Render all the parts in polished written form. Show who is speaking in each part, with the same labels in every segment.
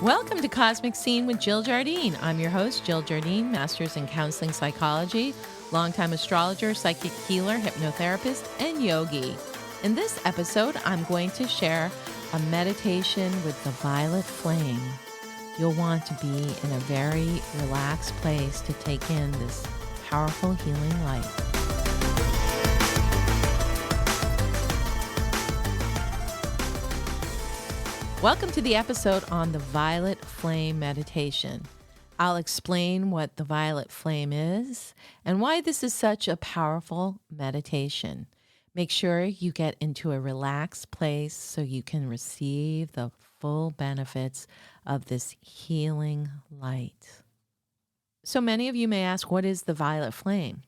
Speaker 1: Welcome to Cosmic Scene with Jill Jardine. I'm your host, Jill Jardine, master's in counseling psychology, longtime astrologer, psychic healer, hypnotherapist, and yogi. In this episode, I'm going to share a meditation with the violet flame. You'll want to be in a very relaxed place to take in this powerful healing light. Welcome to the episode on the violet flame meditation. I'll explain what the violet flame is and why this is such a powerful meditation. Make sure you get into a relaxed place so you can receive the full benefits of this healing light. So many of you may ask, what is the violet flame?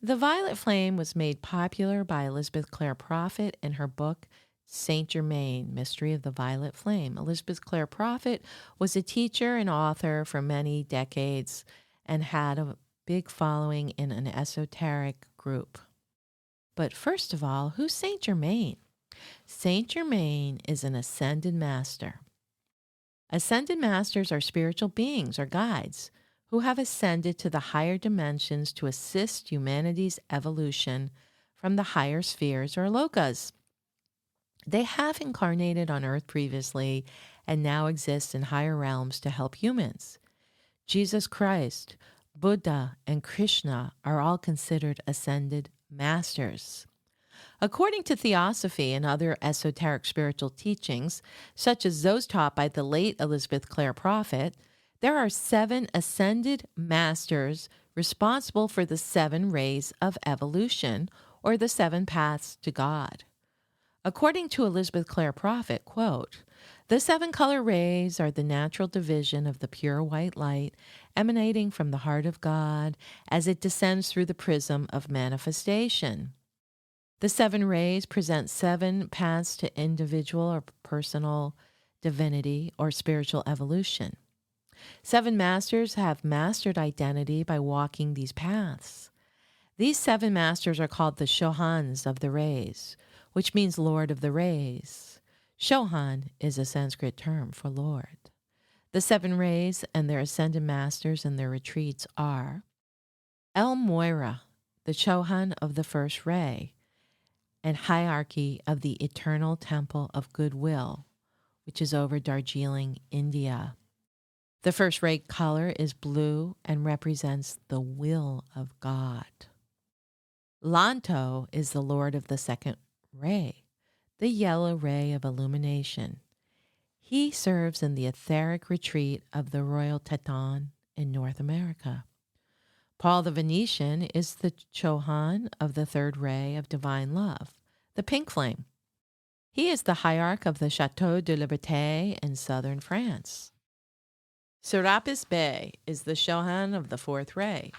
Speaker 1: The violet flame was made popular by Elizabeth Clare Prophet in her book, Saint Germain, Mystery of the Violet Flame. Elizabeth Clare Prophet was a teacher and author for many decades and had a big following in an esoteric group. But first of all, who's Saint Germain? Saint Germain is an ascended master. Ascended masters are spiritual beings or guides who have ascended to the higher dimensions to assist humanity's evolution from the higher spheres or lokas. They have incarnated on Earth previously and now exist in higher realms to help humans. Jesus Christ, Buddha, and Krishna are all considered ascended masters. According to Theosophy and other esoteric spiritual teachings, such as those taught by the late Elizabeth Clare Prophet, there are 7 ascended masters responsible for the 7 rays of evolution, or the 7 paths to God. According to Elizabeth Clare Prophet, quote, "The 7 color rays are the natural division of the pure white light emanating from the heart of God as it descends through the prism of manifestation. The 7 rays present 7 paths to individual or personal divinity or spiritual evolution. 7 masters have mastered identity by walking these paths. These 7 masters are called the Shohans of the rays, which means Lord of the Rays. Shohan is a Sanskrit term for Lord. The 7 rays and their ascended masters and their retreats are El Moira, the Shohan of the first ray, and hierarchy of the Eternal Temple of Goodwill, which is over Darjeeling, India. The first ray color is blue and represents the will of God. Lanto is the Lord of the second ray, the yellow ray of illumination. He serves in the etheric retreat of the Royal Teton in North America. Paul the Venetian is the Chohan of the third ray of divine love, the pink flame. He is the hierarch of the Chateau de Liberté in southern France. Serapis Bey is the Shohan of the fourth ray,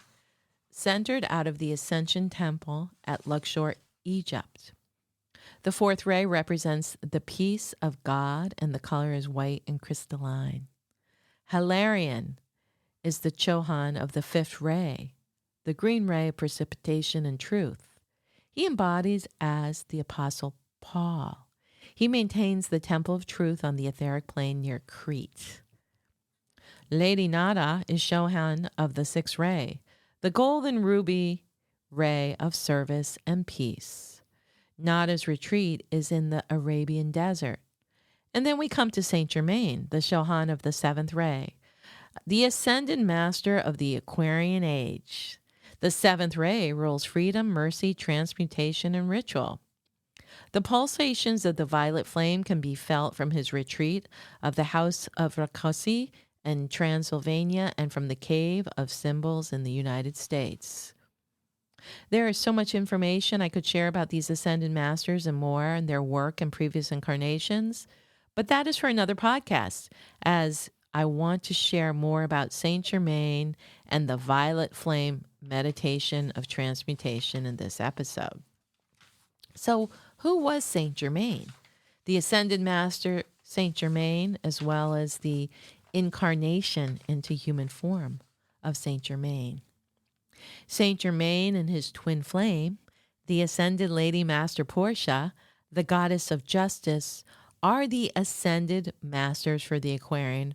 Speaker 1: centered out of the Ascension Temple at Luxor, Egypt. The fourth ray represents the peace of God, and the color is white and crystalline. Hilarion is the Chohan of the fifth ray, the green ray of precipitation and truth. He embodies as the Apostle Paul. He maintains the Temple of Truth on the etheric plane near Crete. Lady Nada is Shohan of the sixth ray, the golden ruby ray of service and peace. Nada's retreat is in the Arabian desert. And then we come to Saint Germain, the Shohan of the seventh ray, the ascended master of the Aquarian age. The seventh ray rules freedom, mercy, transmutation, and ritual. The pulsations of the violet flame can be felt from his retreat of the House of Rakosi in Transylvania and from the Cave of Symbols in the United States. There is so much information I could share about these ascended masters and more and their work in previous incarnations, but that is for another podcast, as I want to share more about Saint Germain and the violet flame meditation of transmutation in this episode. So, who was Saint Germain? The ascended master Saint Germain, as well as the incarnation into human form of Saint Germain. Saint Germain and his twin flame, the ascended Lady Master Portia, the goddess of justice, are the ascended masters for the Aquarian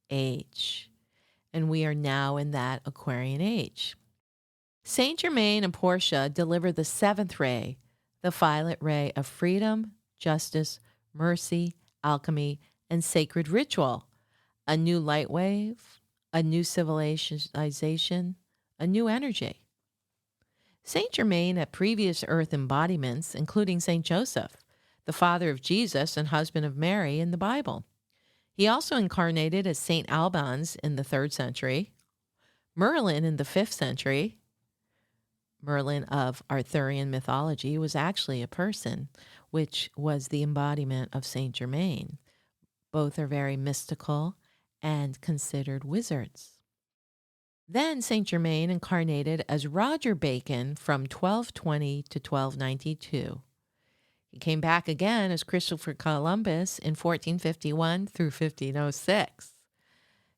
Speaker 1: age. And we are now in that Aquarian age. Saint Germain and Portia deliver the seventh ray, the violet ray of freedom, justice, mercy, alchemy, and sacred ritual. A new light wave, a new civilization, a new energy. Saint Germain had previous earth embodiments, including Saint Joseph, the father of Jesus and husband of Mary in the Bible. He also incarnated as Saint Albans in the 3rd century, Merlin in the 5th century. Merlin of Arthurian mythology was actually a person, which was the embodiment of Saint Germain. Both are very mystical and considered wizards. Then Saint Germain incarnated as Roger Bacon from 1220 to 1292. He came back again as Christopher Columbus in 1451 through 1506.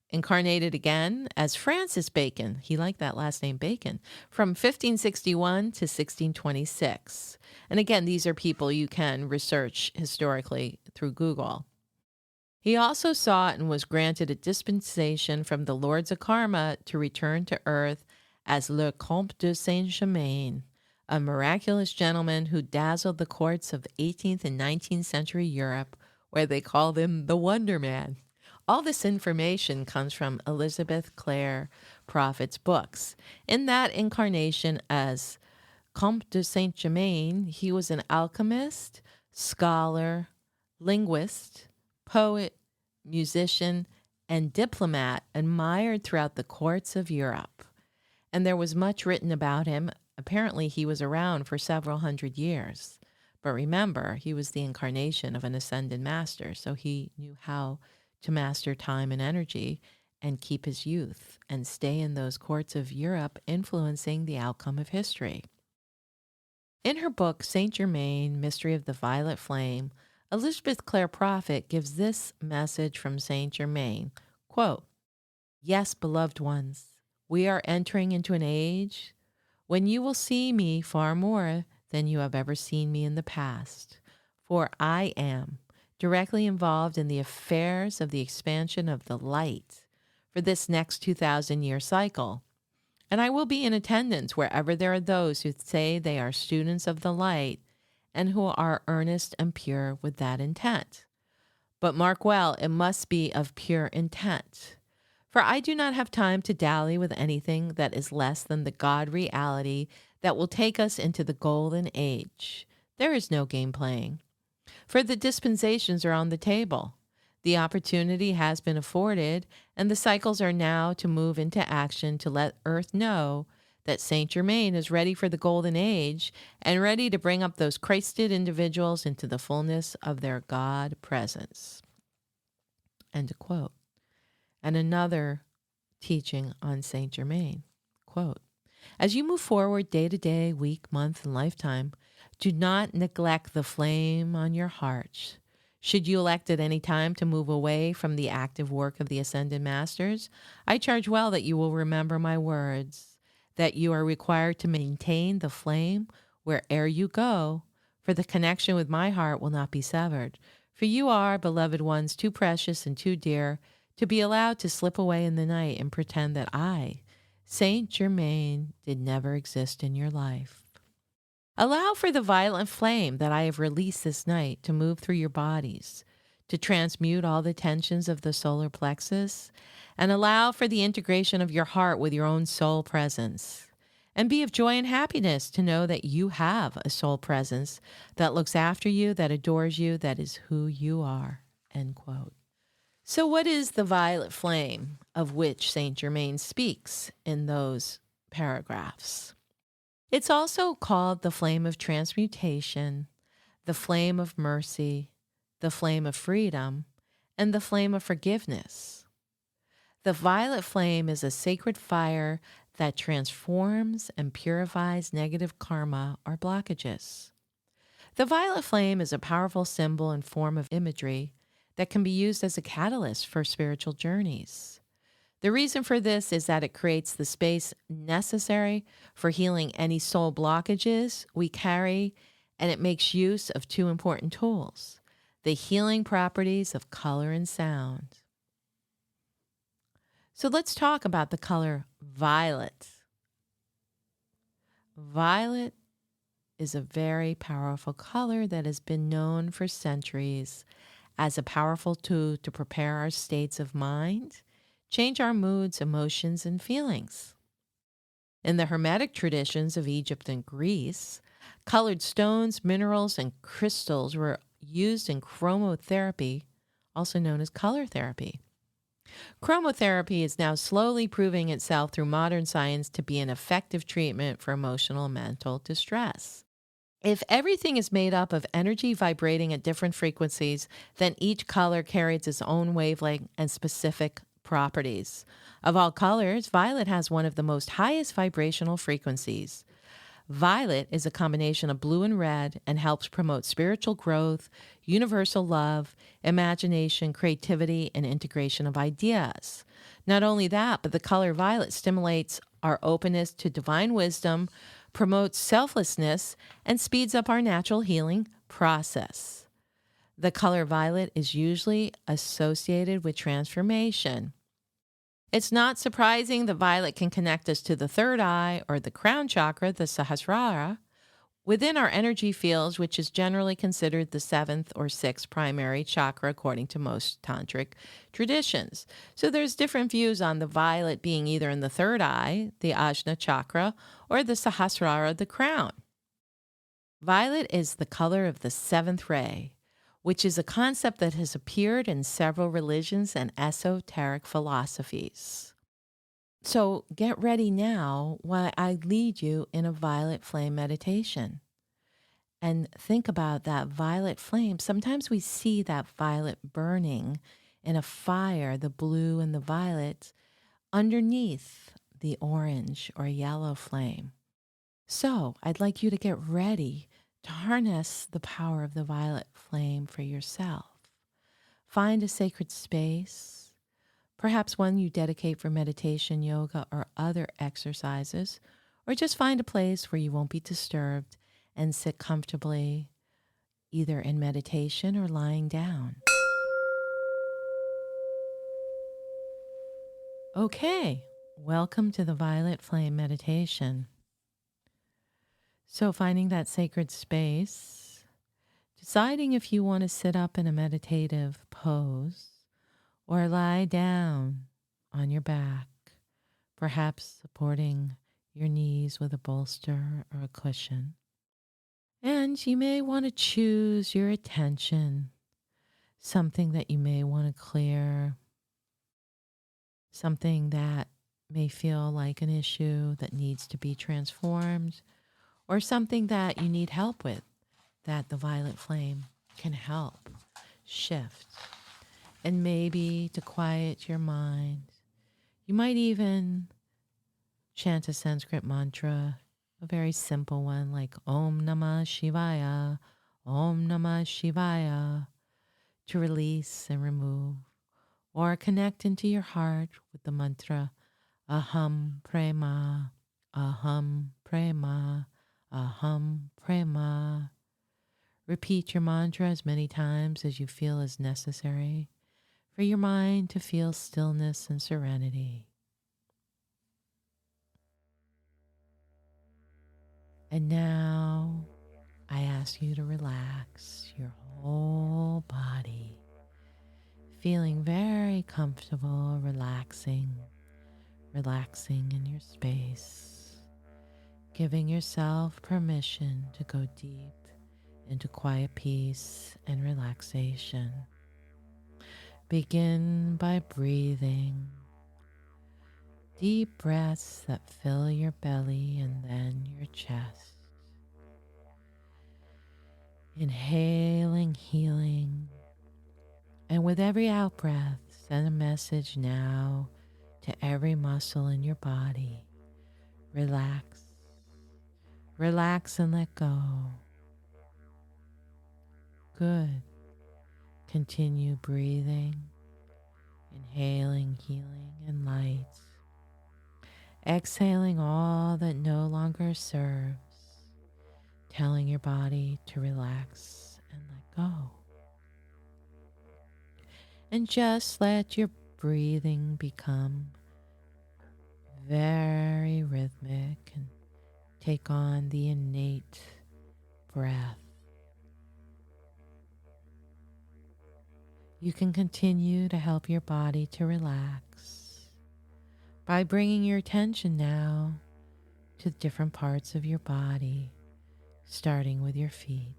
Speaker 1: Incarnated again as Francis Bacon, he liked that last name Bacon, from 1561 to 1626. And again, these are people you can research historically through Google. He also sought and was granted a dispensation from the Lords of Karma to return to earth as Le Comte de Saint-Germain, a miraculous gentleman who dazzled the courts of 18th and 19th century Europe, where they called him the Wonder Man. All this information comes from Elizabeth Clare Prophet's books. In that incarnation as Comte de Saint-Germain, he was an alchemist, scholar, linguist, poet, musician, and diplomat admired throughout the courts of Europe. And there was much written about him. Apparently, he was around for several hundred years. But remember, he was the incarnation of an ascended master, so he knew how to master time and energy and keep his youth and stay in those courts of Europe, influencing the outcome of history. In her book, Saint Germain, Mystery of the Violet Flame, Elizabeth Clare Prophet gives this message from Saint Germain, quote, "Yes, beloved ones, we are entering into an age when you will see me far more than you have ever seen me in the past, for I am directly involved in the affairs of the expansion of the light for this next 2,000-year cycle. And I will be in attendance wherever there are those who say they are students of the light and who are earnest and pure with that intent. But mark well, it must be of pure intent. For I do not have time to dally with anything that is less than the God reality that will take us into the golden age. There is no game playing. For the dispensations are on the table. The opportunity has been afforded, and the cycles are now to move into action to let Earth know that Saint Germain is ready for the golden age and ready to bring up those Christed individuals into the fullness of their God presence." End of quote. And another teaching on Saint Germain, quote, "As you move forward day to day, week, month, and lifetime, do not neglect the flame on your heart. Should you elect at any time to move away from the active work of the Ascended Masters, I charge well that you will remember my words, that you are required to maintain the flame where'er you go, for the connection with my heart will not be severed. For you are, beloved ones, too precious and too dear to be allowed to slip away in the night and pretend that I, Saint Germain, did never exist in your life. Allow for the violent flame that I have released this night to move through your bodies, to transmute all the tensions of the solar plexus, and allow for the integration of your heart with your own soul presence. And be of joy and happiness to know that you have a soul presence that looks after you, that adores you, that is who you are." End quote. So what is the violet flame of which Saint Germain speaks in those paragraphs? It's also called the flame of transmutation, the flame of mercy, the flame of freedom, and the flame of forgiveness. The violet flame is a sacred fire that transforms and purifies negative karma or blockages. The violet flame is a powerful symbol and form of imagery that can be used as a catalyst for spiritual journeys. The reason for this is that it creates the space necessary for healing any soul blockages we carry, and it makes use of two important tools: the healing properties of color and sound. So let's talk about the color violet. Violet is a very powerful color that has been known for centuries as a powerful tool to prepare our states of mind, change our moods, emotions, and feelings. In the Hermetic traditions of Egypt and Greece, colored stones, minerals, and crystals were used in chromotherapy, also known as color therapy. Chromotherapy is now slowly proving itself through modern science to be an effective treatment for emotional and mental distress. If everything is made up of energy vibrating at different frequencies, then each color carries its own wavelength and specific properties. Of all colors, violet has one of the most highest vibrational frequencies. Violet is a combination of blue and red and helps promote spiritual growth, universal love, imagination, creativity, and integration of ideas. Not only that, but the color violet stimulates our openness to divine wisdom, promotes selflessness, and speeds up our natural healing process. The color violet is usually associated with transformation. It's not surprising that violet can connect us to the third eye or the crown chakra, the Sahasrara, within our energy fields, which is generally considered the seventh or sixth primary chakra according to most tantric traditions. So there's different views on the violet being either in the third eye, the Ajna chakra, or the Sahasrara, the crown. Violet is the color of the seventh ray, which is a concept that has appeared in several religions and esoteric philosophies. So get ready now while I lead you in a violet flame meditation. And think about that violet flame. Sometimes we see that violet burning in a fire, the blue and the violet, underneath the orange or yellow flame. So I'd like you to get ready to harness the power of the violet flame for yourself. Find a sacred space, perhaps one you dedicate for meditation, yoga, or other exercises, or just find a place where you won't be disturbed and sit comfortably, either in meditation or lying down. Okay, welcome to the Violet Flame Meditation. So finding that sacred space, deciding if you want to sit up in a meditative pose or lie down on your back, perhaps supporting your knees with a bolster or a cushion. And you may want to choose your attention, something that you may want to clear, something that may feel like an issue that needs to be transformed, or something that you need help with that the violet flame can help shift. And maybe to quiet your mind, you might even chant a Sanskrit mantra, a very simple one like Om Namah Shivaya, Om Namah Shivaya, to release and remove, or connect into your heart with the mantra Aham Prema, Aham Prema, Aham Prema. Repeat your mantra as many times as you feel is necessary for your mind to feel stillness and serenity. And now I ask you to relax your whole body, feeling very comfortable, relaxing in your space, giving yourself permission to go deep into quiet peace and relaxation. Begin by breathing deep breaths that fill your belly and then your chest. Inhaling healing, and with every out-breath, send a message now to every muscle in your body. Relax, relax and let go. Good. Continue breathing, inhaling healing and light, exhaling all that no longer serves, telling your body to relax and let go. And just let your breathing become very rhythmic and take on the innate breath. You can continue to help your body to relax by bringing your attention now to different parts of your body, starting with your feet.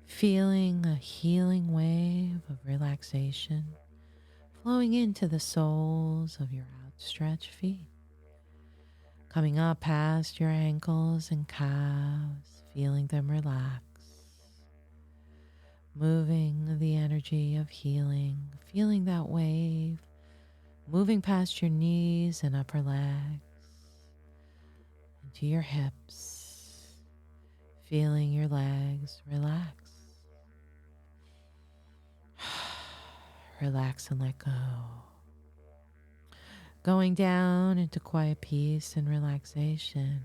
Speaker 1: Feeling a healing wave of relaxation flowing into the soles of your outstretched feet, coming up past your ankles and calves, feeling them relax, moving the energy of healing, feeling that wave, moving past your knees and upper legs, into your hips, feeling your legs relax. Relax and let go. Going down into quiet peace and relaxation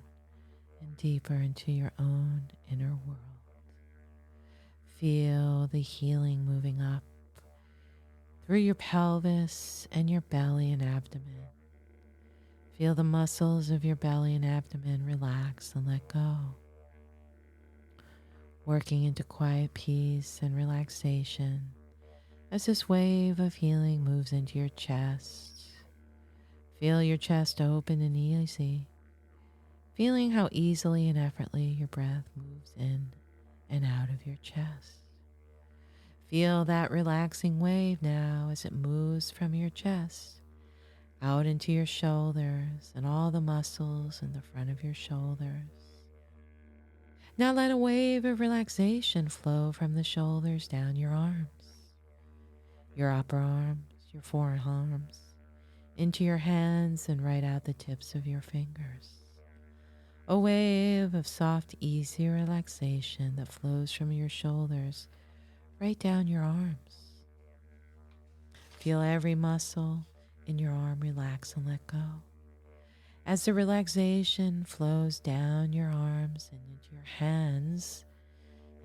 Speaker 1: and deeper into your own inner world. Feel the healing moving up through your pelvis and your belly and abdomen. Feel the muscles of your belly and abdomen relax and let go. Working into quiet peace and relaxation as this wave of healing moves into your chest. Feel your chest open and easy, feeling how easily and effortlessly your breath moves in and out of your chest. Feel that relaxing wave now as it moves from your chest out into your shoulders and all the muscles in the front of your shoulders. Now let a wave of relaxation flow from the shoulders down your arms, your upper arms, your forearms, into your hands and right out the tips of your fingers. A wave of soft, easy relaxation that flows from your shoulders right down your arms. Feel every muscle in your arm relax and let go. As the relaxation flows down your arms and into your hands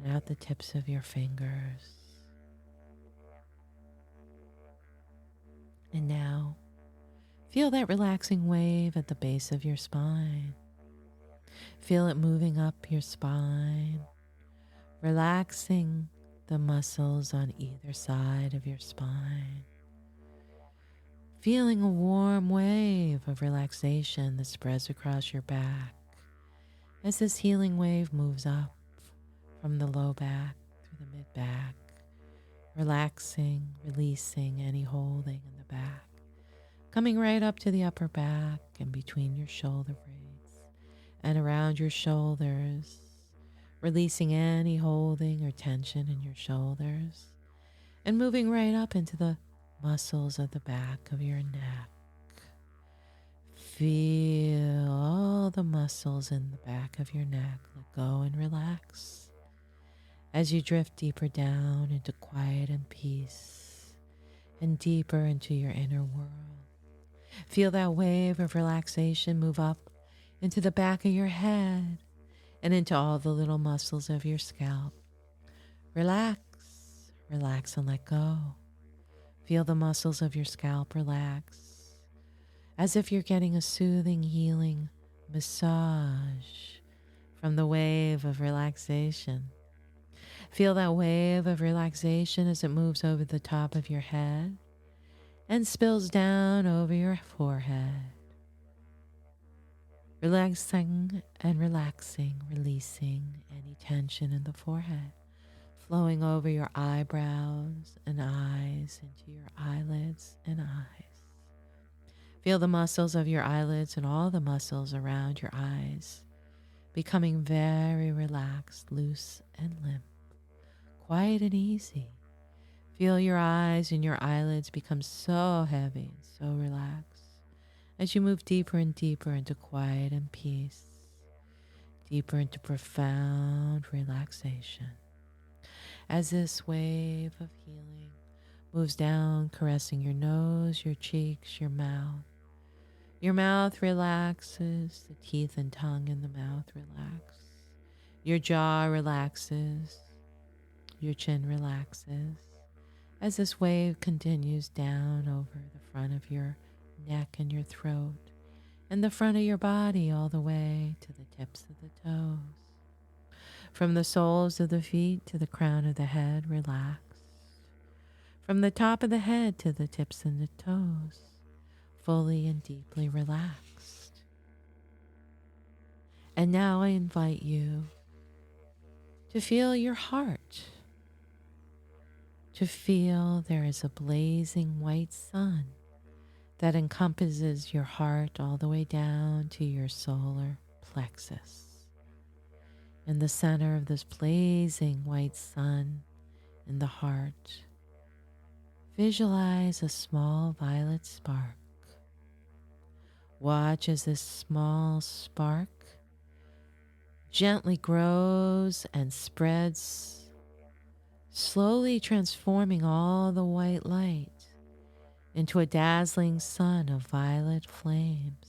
Speaker 1: and out the tips of your fingers. And now, feel that relaxing wave at the base of your spine. Feel it moving up your spine, relaxing the muscles on either side of your spine. Feeling a warm wave of relaxation that spreads across your back as this healing wave moves up from the low back through the mid back, relaxing, releasing any holding in the back, coming right up to the upper back and between your shoulder blades and around your shoulders, releasing any holding or tension in your shoulders, and moving right up into the muscles of the back of your neck. Feel all the muscles in the back of your neck let go and relax as you drift deeper down into quiet and peace and deeper into your inner world. Feel that wave of relaxation move up into the back of your head and into all the little muscles of your scalp. Relax, relax and let go. Feel the muscles of your scalp relax as if you're getting a soothing, healing massage from the wave of relaxation. Feel that wave of relaxation as it moves over the top of your head and spills down over your forehead. Relaxing and relaxing, releasing any tension in the forehead, flowing over your eyebrows and eyes into your eyelids and eyes. Feel the muscles of your eyelids and all the muscles around your eyes becoming very relaxed, loose and limp, quiet and easy. Feel your eyes and your eyelids become so heavy and so relaxed as you move deeper and deeper into quiet and peace, deeper into profound relaxation. As this wave of healing moves down, caressing your nose, your cheeks, your mouth. Your mouth relaxes, the teeth and tongue in the mouth relax. Your jaw relaxes, your chin relaxes. As this wave continues down over the front of your neck and your throat, and the front of your body all the way to the tips of the toes. From the soles of the feet to the crown of the head, relaxed. From the top of the head to the tips of the toes, fully and deeply relaxed. And now I invite you to feel your heart, to feel there is a blazing white sun that encompasses your heart all the way down to your solar plexus. In the center of this blazing white sun in the heart, visualize a small violet spark. Watch as this small spark gently grows and spreads, slowly transforming all the white light into a dazzling sun of violet flames.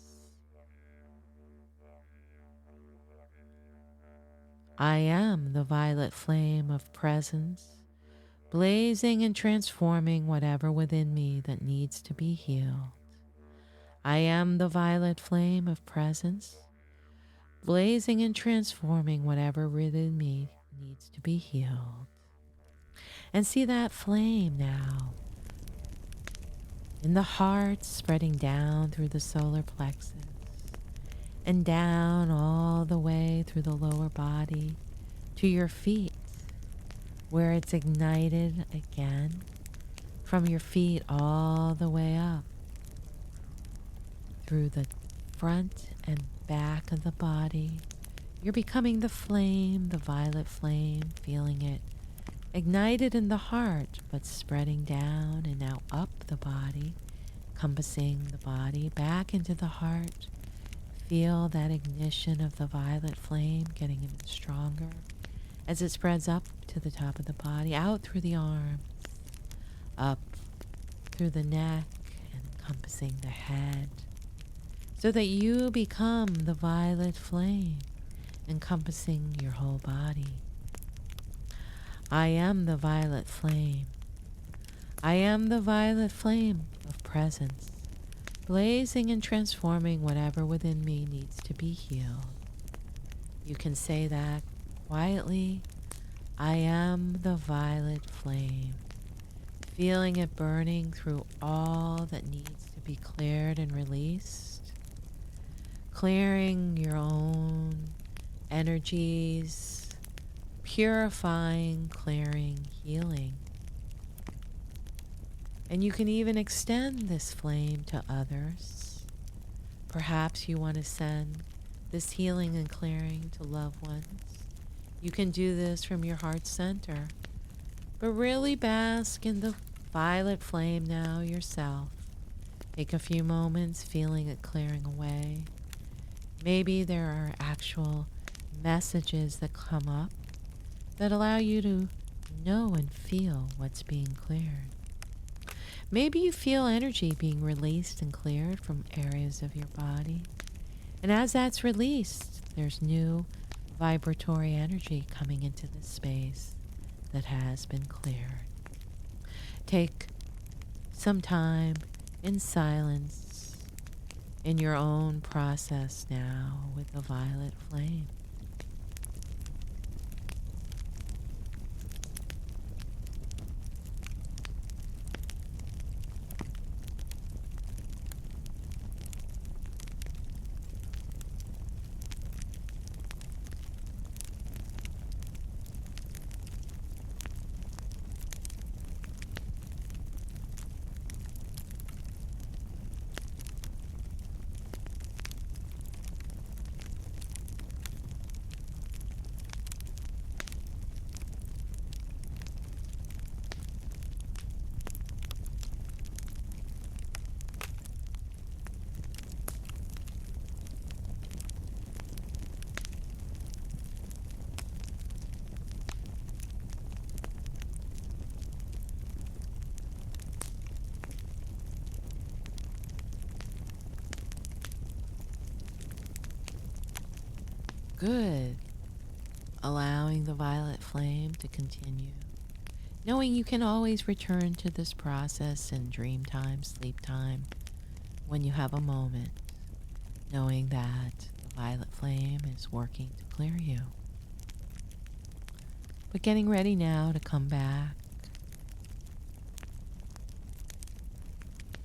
Speaker 1: I am the violet flame of presence, blazing and transforming whatever within me that needs to be healed. I am the violet flame of presence, blazing and transforming whatever within me needs to be healed. And see that flame now in the heart, spreading down through the solar plexus and down all the way through the lower body to your feet, where it's ignited again from your feet all the way up through the front and back of the body. You're becoming the flame, the violet flame, feeling it ignited in the heart, but spreading down and now up the body, encompassing the body back into the heart. Feel that ignition of the violet flame getting even stronger as it spreads up to the top of the body, out through the arms, up through the neck, and encompassing the head, so that you become the violet flame, encompassing your whole body. I am the violet flame. I am the violet flame of presence, blazing and transforming whatever within me needs to be healed. You can say that quietly. I am the violet flame, feeling it burning through all that needs to be cleared and released, clearing your own energies, purifying, clearing, healing. And you can even extend this flame to others. Perhaps you want to send this healing and clearing to loved ones. You can do this from your heart center, but really bask in the violet flame now yourself. Take a few moments feeling it clearing away. Maybe there are actual messages that come up that allow you to know and feel what's being cleared. Maybe you feel energy being released and cleared from areas of your body. And as that's released, there's new vibratory energy coming into this space that has been cleared. Take some time in silence in your own process now with the violet flame. Good. Allowing the violet flame to continue. Knowing you can always return to this process in dream time, sleep time, when you have a moment, knowing that the violet flame is working to clear you. But getting ready now to come back,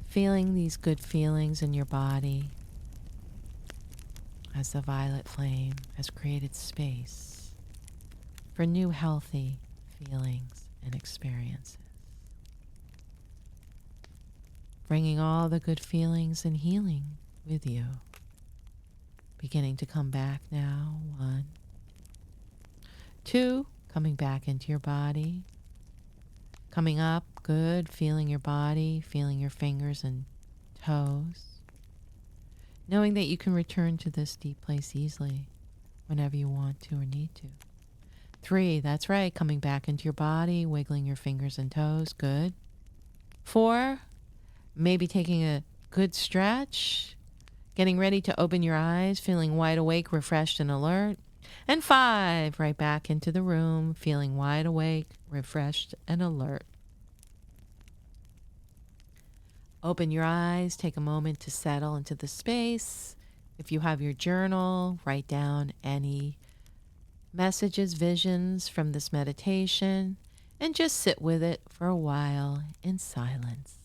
Speaker 1: feeling these good feelings in your body as the violet flame has created space for new healthy feelings and experiences. Bringing all the good feelings and healing with you. Beginning to come back now. 1, 2, coming back into your body. Coming up, good, feeling your body, feeling your fingers and toes. Knowing that you can return to this deep place easily whenever you want to or need to. 3, that's right, coming back into your body, wiggling your fingers and toes, good. 4, maybe taking a good stretch, getting ready to open your eyes, feeling wide awake, refreshed, and alert. And 5, right back into the room, feeling wide awake, refreshed, and alert. Open your eyes, take a moment to settle into the space. If you have your journal, write down any messages, visions from this meditation, and just sit with it for a while in silence.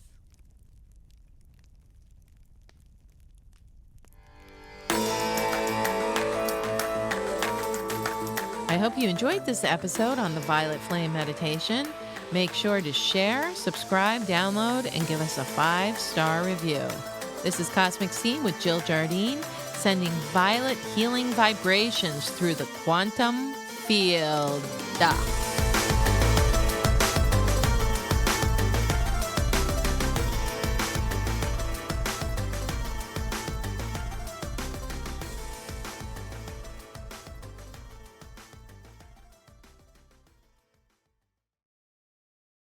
Speaker 1: I hope you enjoyed this episode on the Violet Flame Meditation. Make sure to share, subscribe, download, and give us a 5-star review. This is Cosmic Scene with Jill Jardine, sending violet healing vibrations through the quantum field.